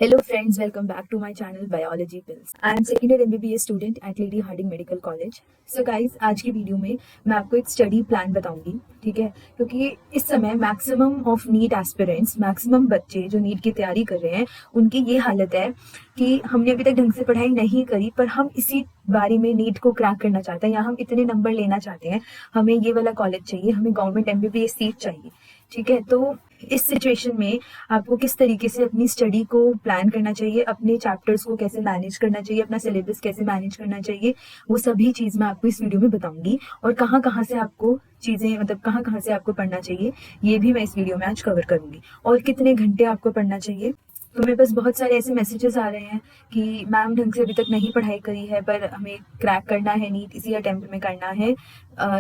Hello friends, welcome back to my channel Biology Pills. I am second year MBBS student at Lady Harding Medical College. So guys, आज की video में मैं आपको एक study plan बताऊंगी, ठीक है? क्योंकि इस समय maximum of NEET aspirants, maximum बच्चे जो नीट की तैयारी कर रहे हैं, उनकी ये हालत है कि हमने अभी तक ढंग से पढ़ाई नहीं करी, पर हम इसी बारे में नीट को क्रैक करना चाहते हैं या हम इतने नंबर लेना चाहते हैं, हमें ये वाला कॉलेज चाहिए, हमें गवर्नमेंट MBBS सीट चाहिए, ठीक है? तो इस सिचुएशन में आपको किस तरीके से अपनी स्टडी को प्लान करना चाहिए, अपने चैप्टर्स को कैसे मैनेज करना चाहिए, अपना सिलेबस कैसे मैनेज करना चाहिए, वो सभी चीज़ मैं आपको इस वीडियो में बताऊंगी। और कहाँ कहाँ से आपको चीज़ें, मतलब कहाँ कहाँ से आपको पढ़ना चाहिए, ये भी मैं इस वीडियो में आज कवर करूंगी। और कितने घंटे आपको पढ़ना चाहिए। तो मेरे पास बहुत सारे ऐसे मैसेजेस आ रहे हैं कि मैम ढंग से अभी तक नहीं पढ़ाई करी है, पर हमें क्रैक करना है, नीट इसी अटेम्प्ट में करना है,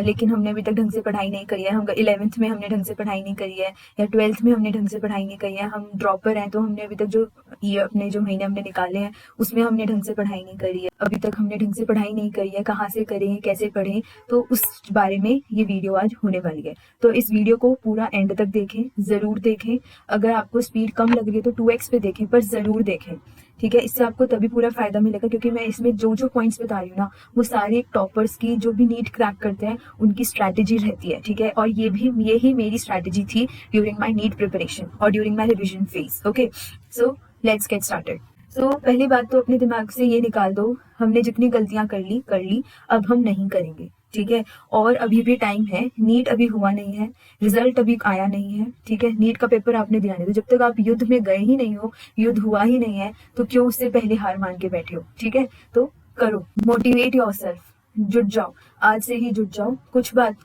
लेकिन हमने अभी तक ढंग से पढ़ाई नहीं करी है। हम 11th में हमने ढंग से पढ़ाई नहीं करी है या 12th में हमने ढंग से पढ़ाई नहीं करी है, हम ड्रॉपर हैं, तो हमने अभी तक जो ये अपने जो महीने हमने निकाले हैं उसमें हमने ढंग से पढ़ाई नहीं करी है, अभी तक हमने ढंग से पढ़ाई नहीं करी है, कहाँ से करें, कैसे पढ़ें, तो उस बारे में ये वीडियो आज होने वाली है। तो इस वीडियो को पूरा एंड तक देखें, ज़रूर देखें। अगर आपको स्पीड कम लग रही है तो 2x पे देखें, पर ज़रूर देखें, ठीक है? इससे आपको तभी पूरा फायदा मिलेगा, क्योंकि मैं इसमें जो जो पॉइंट्स बता रही हूँ ना, वो सारे टॉपर्स की, जो भी नीट क्रैक करते हैं, उनकी स्ट्रैटेजी रहती है, ठीक है? और यही मेरी स्ट्रैटेजी थी ड्यूरिंग माय नीट प्रिपरेशन और during my revision phase. Okay, so let's get started. तो पहली बात तो अपने दिमाग से ये निकाल दो, हमने जितनी गलतियां कर ली, अब हम नहीं करेंगे, ठीक है? और अभी भी टाइम है, नीट अभी हुआ नहीं है, रिजल्ट अभी आया नहीं है, ठीक है? नीट का पेपर आपने दिया नहीं, तो जब तक आप युद्ध में गए ही नहीं हो, युद्ध हुआ ही नहीं है, तो क्यों उससे पहले हार मान के बैठे हो, ठीक है? तो करो, मोटिवेट योरसेल्फ, जुट जाओ, आज से ही जुट जाओ।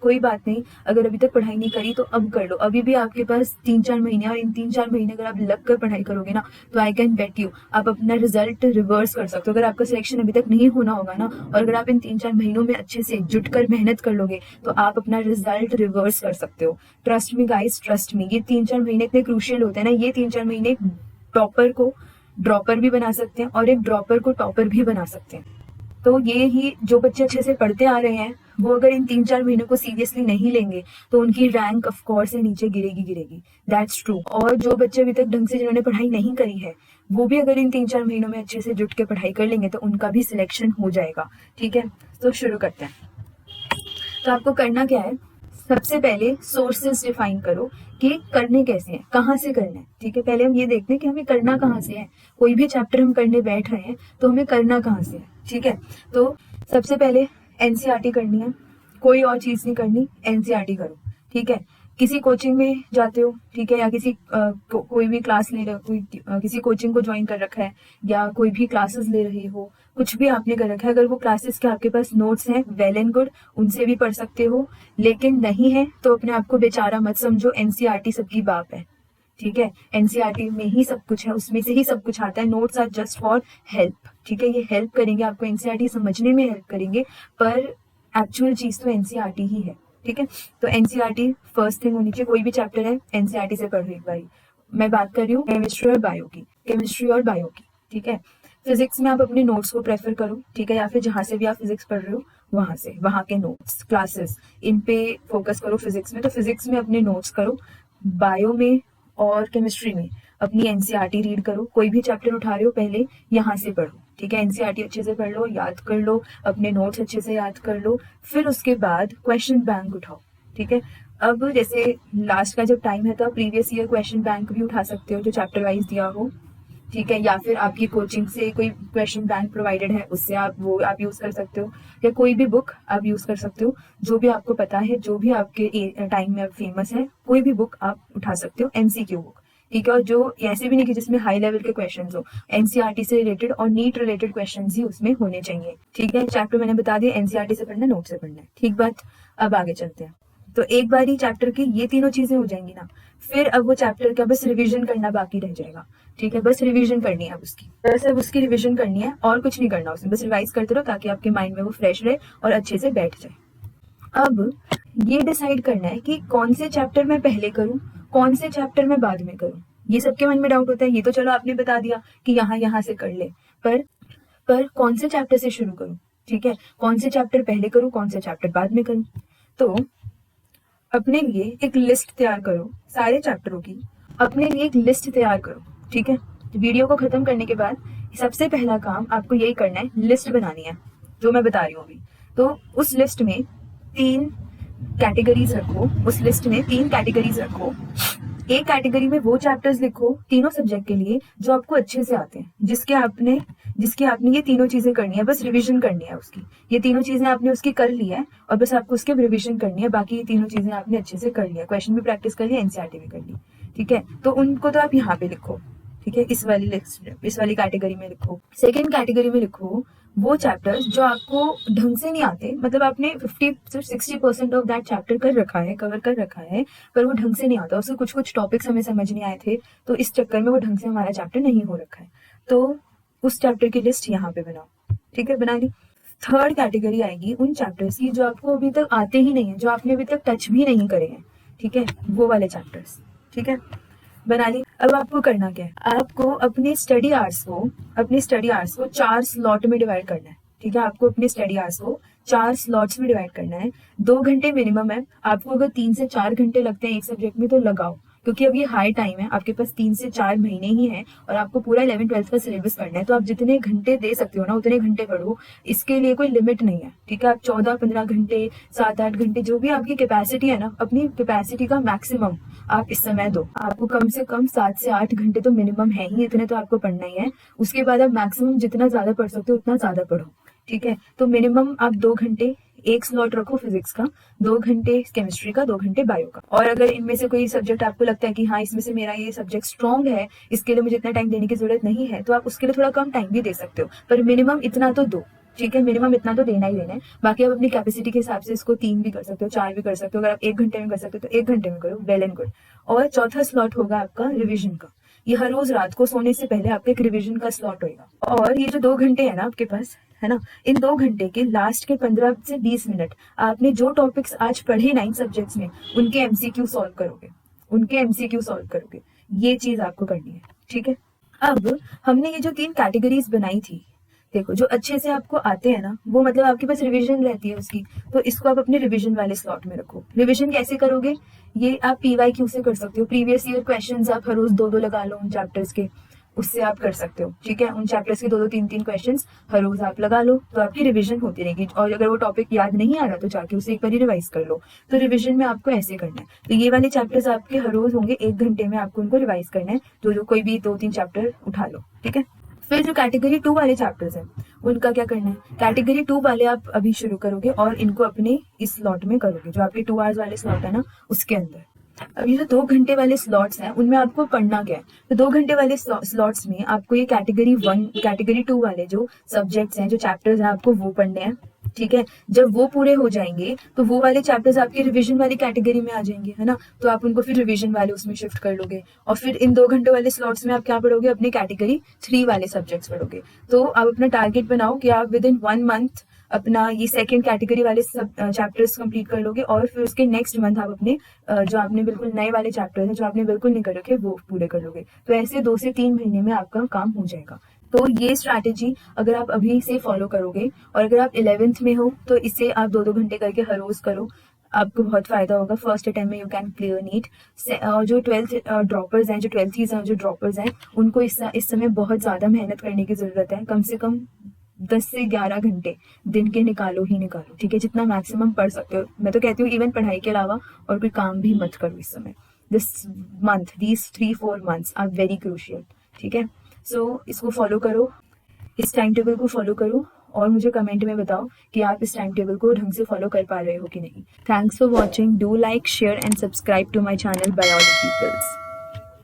कोई बात नहीं, अगर अभी तक पढ़ाई नहीं करी तो अब कर लो। अभी भी आपके पास 3-4 महीने, और इन 3-4 महीने अगर आप लग कर पढ़ाई करोगे ना, तो आई कैन बेट यू आप अपना रिजल्ट रिवर्स कर सकते हो। अगर आपका सिलेक्शन अभी तक नहीं होना होगा ना, और अगर आप इन 3-4 महीनों में अच्छे से जुट कर मेहनत कर लोगे, तो आप अपना रिजल्ट रिवर्स कर सकते हो। Trust me guys, trust me, ये 3-4 महीने इतने क्रूशियल होते हैं ना, ये 3-4 महीने टॉपर को ड्रॉपर भी बना सकते हैं और एक ड्रॉपर को टॉपर भी बना सकते हैं। तो ये ही जो बच्चे अच्छे से पढ़ते आ रहे हैं, वो अगर इन 3-4 महीनों को सीरियसली नहीं लेंगे, तो उनकी रैंक ऑफ कोर्स से नीचे गिरेगी, दैट्स ट्रू। और जो बच्चे अभी तक ढंग से, जिन्होंने पढ़ाई नहीं करी है, वो भी अगर इन 3-4 महीनों में अच्छे से जुट के पढ़ाई कर लेंगे, तो उनका भी सिलेक्शन हो जाएगा, ठीक है? तो शुरू करते हैं। तो आपको करना क्या है, सबसे पहले सोर्सेस डिफाइन करो कि करने कैसे हैं, कहाँ से करना है, ठीक है? पहले हम ये देखते हैं कि हमें करना कहाँ से है। कोई भी चैप्टर हम करने बैठ रहे हैं तो हमें करना कहाँ से है, ठीक है? तो सबसे पहले NCERT करनी है, कोई और चीज नहीं करनी, NCERT करो, ठीक है? किसी कोचिंग में जाते हो, ठीक है, या कोई भी क्लास ले रहे हो, किसी कोचिंग को ज्वाइन कर रखा है, या कोई भी क्लासेस ले रहे हो, कुछ भी आपने कर रखा है, अगर वो क्लासेस के आपके पास नोट्स हैं, वेल एंड गुड, उनसे भी पढ़ सकते हो। लेकिन नहीं है तो अपने आप को बेचारा मत समझो, NCERT सबकी बाप है, ठीक है? NCERT में ही सब कुछ है, उसमें से ही सब कुछ आता है। Notes are just for help, ठीक है? ये हेल्प करेंगे आपको, NCERT समझने में हेल्प करेंगे, पर एक्चुअल चीज तो NCERT ही है, ठीक है? तो NCERT फर्स्ट थिंग होनी चाहिए। कोई भी चैप्टर है, NCERT से पढ़ो एक बारी। मैं बात कर रही हूँ केमिस्ट्री और बायो की, ठीक है? फिजिक्स में आप अपने नोट्स को प्रेफर करो, ठीक है? या फिर जहां से भी आप फिजिक्स पढ़ रहे हो, वहां के नोट्स, क्लासेस, इन पे फोकस करो। फिजिक्स में तो फिजिक्स में अपने नोट्स करो, बायो में और केमिस्ट्री में अपनी NCERT रीड करो। कोई भी चैप्टर उठा रहे हो, पहले यहाँ से पढ़ो, ठीक है? NCERT अच्छे से पढ़ लो, याद कर लो, अपने नोट्स अच्छे से याद कर लो, फिर उसके बाद क्वेश्चन बैंक उठाओ, ठीक है? अब जैसे लास्ट का जब टाइम है, तो आप प्रीवियस ईयर क्वेश्चन बैंक भी उठा सकते हो, जो चैप्टर वाइज दिया हो, ठीक है? या फिर आपकी कोचिंग से कोई क्वेश्चन बैंक प्रोवाइडेड है, उससे आप यूज कर सकते हो, या कोई भी बुक आप यूज कर सकते हो, जो भी आपको पता है, जो भी आपके टाइम में फेमस है, कोई भी बुक आप उठा सकते हो, MCQ बुक, ठीक है? और जो ऐसे भी नहीं कि जिसमें हाई लेवल के क्वेश्चंस हो, NCERT से रिलेटेड और नीट रिलेटेड क्वेश्चंस ही उसमें होने चाहिए, ठीक है? चैप्टर मैंने बता दिया, NCERT से पढ़ना है, नोट से पढ़ना है, ठीक बात? अब आगे चलते हैं। तो एक बार ही चैप्टर की ये तीनों चीजें हो जाएंगी ना, फिर अब वो चैप्टर का बस रिवीजन करना बाकी रह जाएगा, ठीक है? बस रिवीजन करनी है उसकी, बस अब उसकी रिवीजन करनी है, और कुछ नहीं करना उसमें, बस रिवाइज करते रहो ताकि आपके माइंड में वो फ्रेश रहे और अच्छे से बैठ जाए। अब ये डिसाइड करना है कि कौन से चैप्टर मैं पहले करूं, कौन से चैप्टर मैं बाद में करूं। ये सबके मन में डाउट होता है। ये तो चलो आपने बता दिया कि यहाँ से कर ले, पर कौन से चैप्टर से शुरू करूं, ठीक है? कौन से चैप्टर पहले करूं, कौन से चैप्टर बाद में करूं? तो अपने लिए एक लिस्ट तैयार करो, सारे चैप्टरों की अपने लिए एक लिस्ट तैयार करो, ठीक है? वीडियो को खत्म करने के बाद सबसे पहला काम आपको यही करना है, लिस्ट बनानी है जो मैं बता रही हूँ अभी। तो उस लिस्ट में 3 कैटेगरीज रखो, उस लिस्ट में 3 कैटेगरीज रखो। एक कैटेगरी में वो चैप्टर्स लिखो तीनों सब्जेक्ट के लिए जो आपको अच्छे से आते हैं, जिसके आपने ये तीनों चीजें करनी है, बस रिवीजन करनी है उसकी। ये तीनों चीजें आपने उसकी कर ली है और बस आपको उसके रिवीजन करनी है। बाकी ये तीनों चीजें आपने अच्छे से कर लिया, क्वेश्चन भी प्रैक्टिस कर लिया, एनसीईआरटी भी कर ली, ठीक है। तो उनको तो आप यहाँ पे लिखो, ठीक है, इस वाली लिस्ट, इस वाली कैटेगरी में लिखो। सेकेंड कैटेगरी में लिखो वो चैप्टर्स जो आपको ढंग से नहीं आते, मतलब आपने 50 से 60% ऑफ दैट चैप्टर कर रखा है, कवर कर रखा है, पर वो ढंग से नहीं आता, उसके कुछ कुछ टॉपिक्स हमें समझ नहीं आए थे, तो इस चक्कर में वो ढंग से हमारा चैप्टर नहीं हो रखा है। तो उस चैप्टर की लिस्ट यहाँ पे बनाओ, ठीक है, बना ली। थर्ड कैटेगरी आएगी उन चैप्टर्स की जो आपको अभी तक आते ही नहीं है, जो आपने अभी तक टच भी नहीं करे हैं, ठीक है, वो वाले चैप्टर्स, ठीक है, बना ली। अब आपको करना क्या है, आपको अपने स्टडी आवर्स को 4 स्लॉट में डिवाइड करना है, ठीक है। आपको अपने स्टडी आवर्स को 4 स्लॉट्स में डिवाइड करना है। 2 घंटे मिनिमम है। आपको अगर 3 से 4 घंटे लगते हैं एक सब्जेक्ट में तो लगाओ, क्योंकि अब ये हाई टाइम है, आपके पास 3 से 4 महीने ही है और आपको पूरा 11th-12th का सिलेबस पढ़ना है। तो आप जितने घंटे दे सकते हो ना उतने घंटे पढ़ो, इसके लिए कोई लिमिट नहीं है, ठीक है। आप 14-15 घंटे, 7-8 घंटे, जो भी आपकी कैपेसिटी है ना, अपनी कैपेसिटी का मैक्सिमम आप इस समय दो। आपको कम से कम 7 से 8 घंटे तो मिनिमम है ही, इतने तो आपको पढ़ना ही है। उसके बाद आप मैक्सिमम जितना ज्यादा पढ़ सकते हो उतना ज्यादा पढ़ो, ठीक है। तो मिनिमम आप 2 घंटे एक स्लॉट रखो फिजिक्स का, 2 घंटे केमिस्ट्री का, 2 घंटे बायो का। और अगर इनमें से कोई सब्जेक्ट आपको लगता है कि हाँ इसमें से मेरा ये सब्जेक्ट स्ट्रॉन्ग है, इसके लिए मुझे इतना टाइम देने की जरूरत नहीं है, तो आप उसके लिए थोड़ा कम टाइम भी दे सकते हो, पर मिनिमम इतना तो दो, ठीक है, मिनिमम इतना तो देना ही देना है। बाकी आप अपनी कैपेसिटी के हिसाब से इसको 3 भी कर सकते हो, 4 भी कर सकते हो। अगर आप 1 घंटे में कर सकते हो तो 1 घंटे में करो, वेल एंड गुड। और चौथा स्लॉट होगा आपका रिविजन का। ये हर रोज रात को सोने से पहले आपका एक रिविजन का स्लॉट होगा। और ये जो 2 घंटे है ना आपके पास, है ना, इन 2 घंटे के लास्ट के 15 से 20 मिनट आपने जो टॉपिक्स आज पढ़े 9 सब्जेक्ट्स में, उनके एमसीक्यू सॉल्व करोगे, ये चीज आपको करनी है, ठीक है। अब हमने ये जो 3 कैटेगरीज बनाई थी, देखो जो अच्छे से आपको आते हैं ना, वो मतलब आपके पास रिवीजन रहती है उसकी, तो इसको आप अपने रिवीजन वाले स्लॉट में रखो। रिवीजन कैसे करोगे, ये आप पीवाईक्यू से कर सकते हो, प्रीवियस ईयर क्वेश्चंस आप हर रोज 2-2 लगा लो उन चैप्टर्स के, उससे आप कर सकते हो, ठीक है। उन चैप्टर्स के 2-2, 3-3 क्वेश्चंस हर रोज आप लगा लो, तो आपकी रिवीजन होती रहेगी। और अगर वो टॉपिक याद नहीं आ रहा तो जाके उसे एक बार रिवाइज कर लो। तो रिवीजन में आपको ऐसे करना है। तो ये वाले चैप्टर्स आपके हर रोज होंगे, 1 घंटे में आपको उनको रिवाइज करना है, जो कोई भी 2-3 चैप्टर उठा लो, ठीक है। फिर जो कैटेगरी 2 वाले चैप्टर्स हैं उनका क्या करना है, कैटेगरी 2 वाले आप अभी शुरू करोगे और इनको अपने इस स्लॉट में करोगे, जो आपके 2 आवर्स वाले स्लॉट है ना उसके अंदर। अब ये जो 2 घंटे वाले स्लॉट्स हैं उनमें आपको पढ़ना क्या है, तो 2 घंटे वाले स्लॉट्स में आपको ये कैटेगरी 2 वाले जो सब्जेक्ट्स हैं, जो चैप्टर्स हैं, आपको वो पढ़ने हैं, ठीक है। जब वो पूरे हो जाएंगे तो वो वाले चैप्टर्स आपके रिवीजन वाली कैटेगरी में आ जाएंगे, है ना, तो आप उनको फिर रिवीजन वाले उसमें शिफ्ट कर लोगे। और फिर इन 2 घंटे वाले स्लॉट्स में आप क्या पढ़ोगे, अपने कैटेगरी 3 वाले सब्जेक्ट्स पढ़ोगे। तो आप अपना टारगेट बनाओ कि आप विद इन 1 मंथ अपना ये सेकेंड कैटेगरी वाले सब चैप्टर्स कंप्लीट कर लोगे, और फिर उसके नेक्स्ट मंथ आप अपने जो आपने बिल्कुल नए वाले चैप्टर्स हैं जो आपने बिल्कुल नहीं कर रखे वो पूरे कर लोगे। तो ऐसे 2 से 3 महीने में आपका काम हो जाएगा। तो ये स्ट्रैटेजी अगर आप अभी से फॉलो करोगे, और अगर आप 11th में हो तो इसे आप 2-2 घंटे करके हर रोज करो, आपको बहुत फायदा होगा। फर्स्ट अटेम्प्ट में यू कैन क्लियर नीट। और जो 12th ड्रॉपर्स हैं, जो 12th हैं, जो ड्रॉपर्स हैं, उनको इस समय बहुत ज्यादा मेहनत करने की जरूरत है। कम से कम 10 से 11 घंटे दिन के निकालो, ठीक है, जितना मैक्सिमम पढ़ सकते हो। मैं तो कहती हूँ इवन पढ़ाई के अलावा और कोई काम भी मत करो इस समय। these 3-4 months are very crucial, ठीक है। सो इसको फॉलो करो, इस टाइम टेबल को फॉलो करो, और मुझे कमेंट में बताओ कि आप इस टाइम टेबल को ढंग से फॉलो कर पा रहे हो कि नहीं। Thanks for watching, do like, share and subscribe to my channel biology peoples.